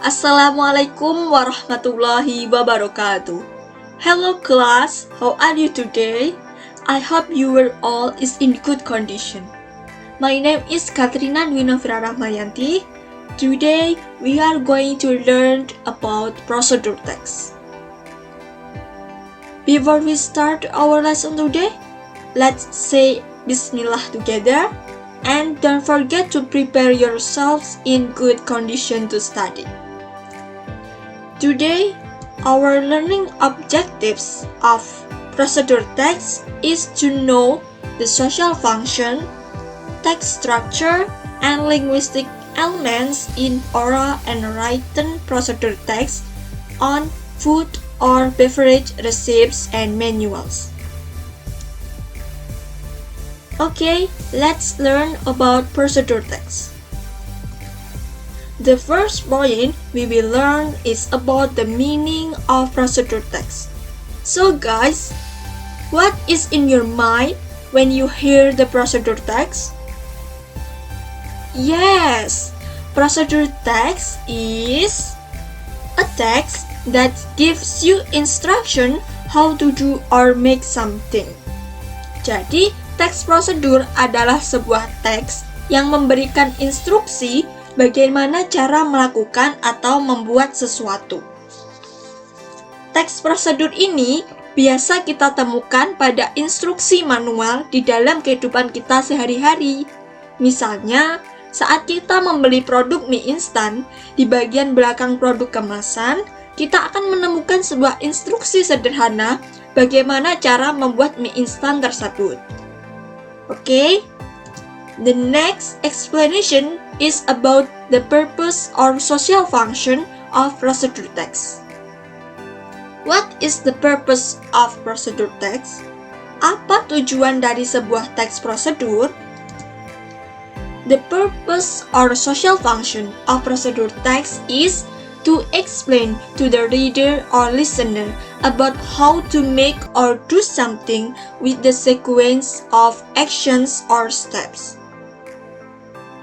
Assalamualaikum warahmatullahi wabarakatuh. Hello class, how are you today? I hope you were all is in good condition. My name is Katrina Dwinofira Rahmayanti. Today we are going to learn about procedure text. Before we start our lesson today, let's say Bismillah together. And don't forget to prepare yourselves in good condition to study. Today, our learning objectives of procedure text is to know the social function, text structure, and linguistic elements in oral and written procedure text on food or beverage receipts and manuals. Okay, let's learn about procedure text. The first point we will learn is about the meaning of procedure text. So guys, what is in your mind when you hear the procedure text? Yes, procedure text is a text that gives you instruction how to do or make something. Jadi, teks prosedur adalah sebuah teks yang memberikan instruksi bagaimana cara melakukan atau membuat sesuatu. Teks prosedur ini biasa kita temukan pada instruksi manual di dalam kehidupan kita sehari-hari. Misalnya, saat kita membeli produk mie instan, di bagian belakang produk kemasan, kita akan menemukan sebuah instruksi sederhana bagaimana cara membuat mie instan tersebut. Okay? The next explanation is about the purpose or social function of procedure text. What is the purpose of procedure text? Apa tujuan dari sebuah teks prosedur? The purpose or social function of procedure text is to explain to the reader or listener about how to make or do something with the sequence of actions or steps.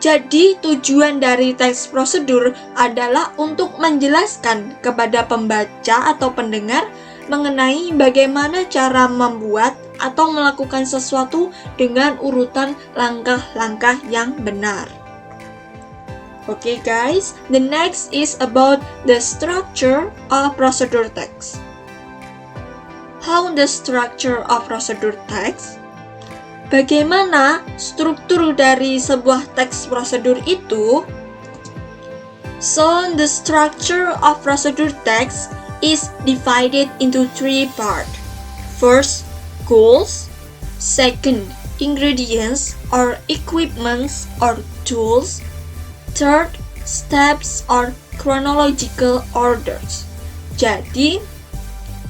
Jadi, tujuan dari teks prosedur adalah untuk menjelaskan kepada pembaca atau pendengar mengenai bagaimana cara membuat atau melakukan sesuatu dengan urutan langkah-langkah yang benar. Okay guys, the next is about the structure of procedure text. How the structure of procedure text? Bagaimana struktur dari sebuah teks prosedur itu? So, the structure of procedure text is divided into three parts. First, goals. Second, ingredients or equipments or tools. Third, steps or chronological orders. Jadi,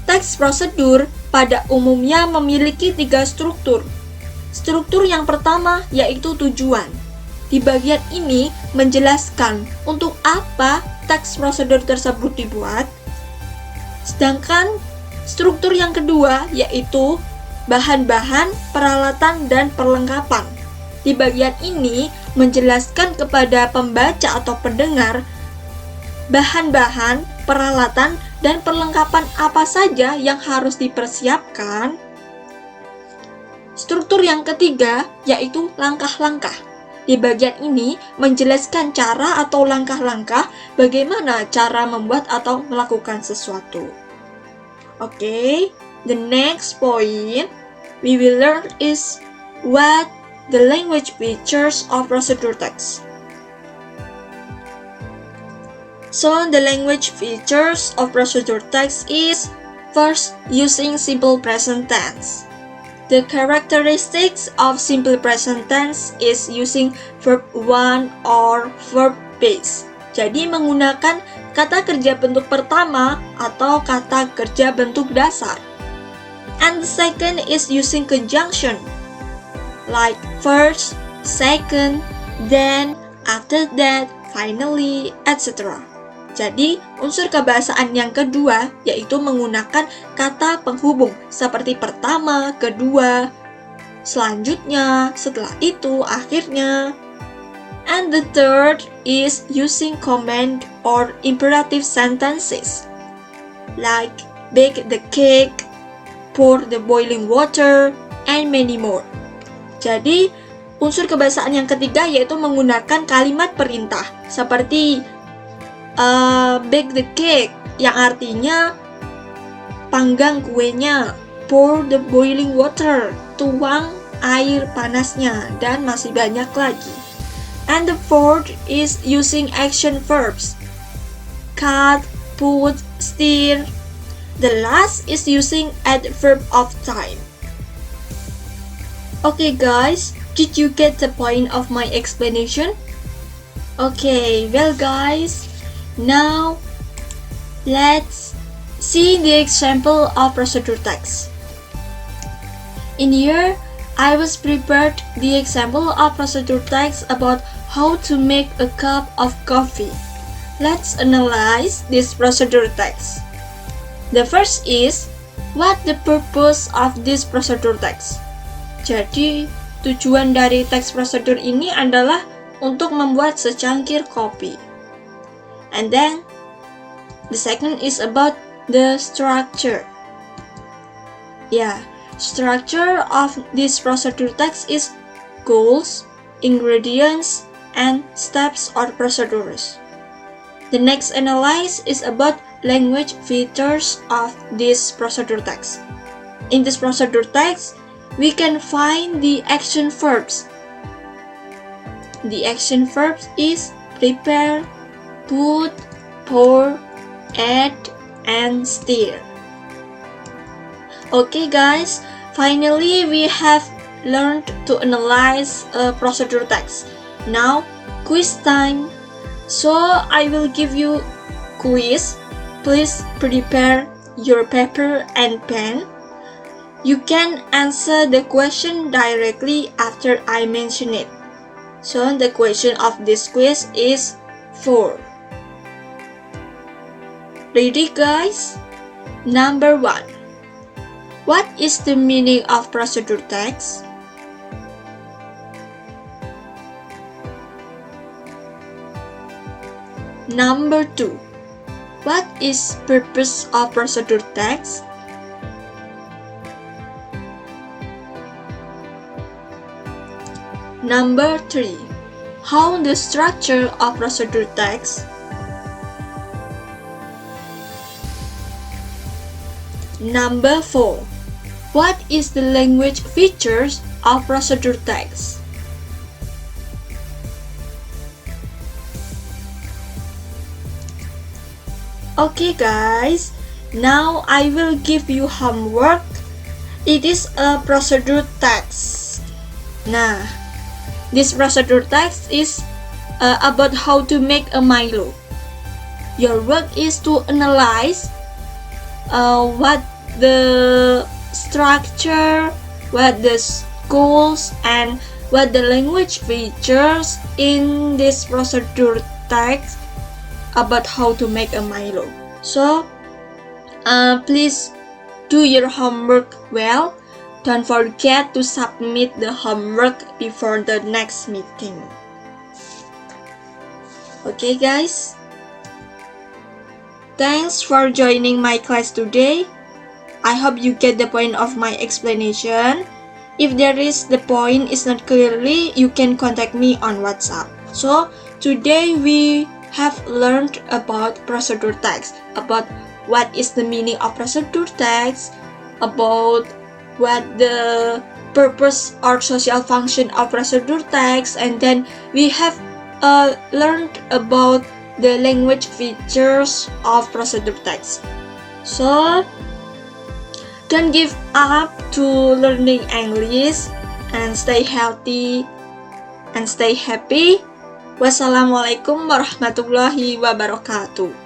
teks prosedur pada umumnya memiliki tiga struktur. Struktur yang pertama yaitu tujuan. Di bagian ini menjelaskan untuk apa teks prosedur tersebut dibuat. Sedangkan struktur yang kedua yaitu bahan-bahan, peralatan, dan perlengkapan. Di bagian ini menjelaskan kepada pembaca atau pendengar bahan-bahan, peralatan, dan perlengkapan apa saja yang harus dipersiapkan. Struktur yang ketiga yaitu langkah-langkah. Di bagian ini menjelaskan cara atau langkah-langkah bagaimana cara membuat atau melakukan sesuatu. Okay, the next point we will learn is what the language features of procedure text. So, the language features of procedure text is first, using simple present tense. The characteristics of simple present tense is using verb 1 or verb base. Jadi menggunakan kata kerja bentuk pertama atau kata kerja bentuk dasar. And the second is using conjunction, like first, second, then, after that, finally, etc. Jadi, unsur kebahasaan yang kedua yaitu menggunakan kata penghubung seperti pertama, kedua, selanjutnya, setelah itu, akhirnya. And the third is using command or imperative sentences, like bake the cake, pour the boiling water, and many more. Jadi, unsur kebahasaan yang ketiga yaitu menggunakan kalimat perintah, seperti bake the cake, yang artinya panggang kuenya, pour the boiling water, tuang air panasnya, dan masih banyak lagi. And the fourth is using action verbs, cut, put, stir. The last is using adverb of time. Okay guys, did you get the point of my explanation? Okay, well guys, now let's see the example of procedure text. In here, I was prepared the example of procedure text about how to make a cup of coffee. Let's analyze this procedure text. The first is, what the purpose of this procedure text? Jadi, tujuan dari teks prosedur ini adalah untuk membuat secangkir kopi. And then, the second is about the structure. Structure of this procedure text is goals, ingredients, and steps or procedures. The next analysis is about language features of this procedure text. In this procedure text, we can find the action verbs. The action verbs is prepare, put, pour, add, and stir. Okay guys, finally we have learned to analyze a procedure text. Now, quiz time. So I will give you quiz. Please prepare your paper and pen. You can answer the question directly after I mention it. So the question of this quiz is 4. Ready guys? Number 1. What is the meaning of procedure text? Number 2. What is purpose of procedure text? Number 3. How the structure of procedure text? Number 4. What is the language features of procedure text? Okay guys, now I will give you homework. It is a procedure text. Nah, this procedure text is about how to make a Milo. Your work is to analyze what the structure, what the goals, and what the language features in this procedure text about how to make a Milo. So, please do your homework well. Don't forget to submit the homework before the next meeting. Okay guys? Thanks for joining my class today. I hope you get the point of my explanation. If there is the point is not clearly, you can contact me on WhatsApp. So, today we have learned about procedure text, about what is the meaning of procedure text, about what the purpose or social function of procedure text, and then we have learned about the language features of procedure text. So, don't give up to learning English and stay healthy and stay happy. Wassalamualaikum warahmatullahi wabarakatuh.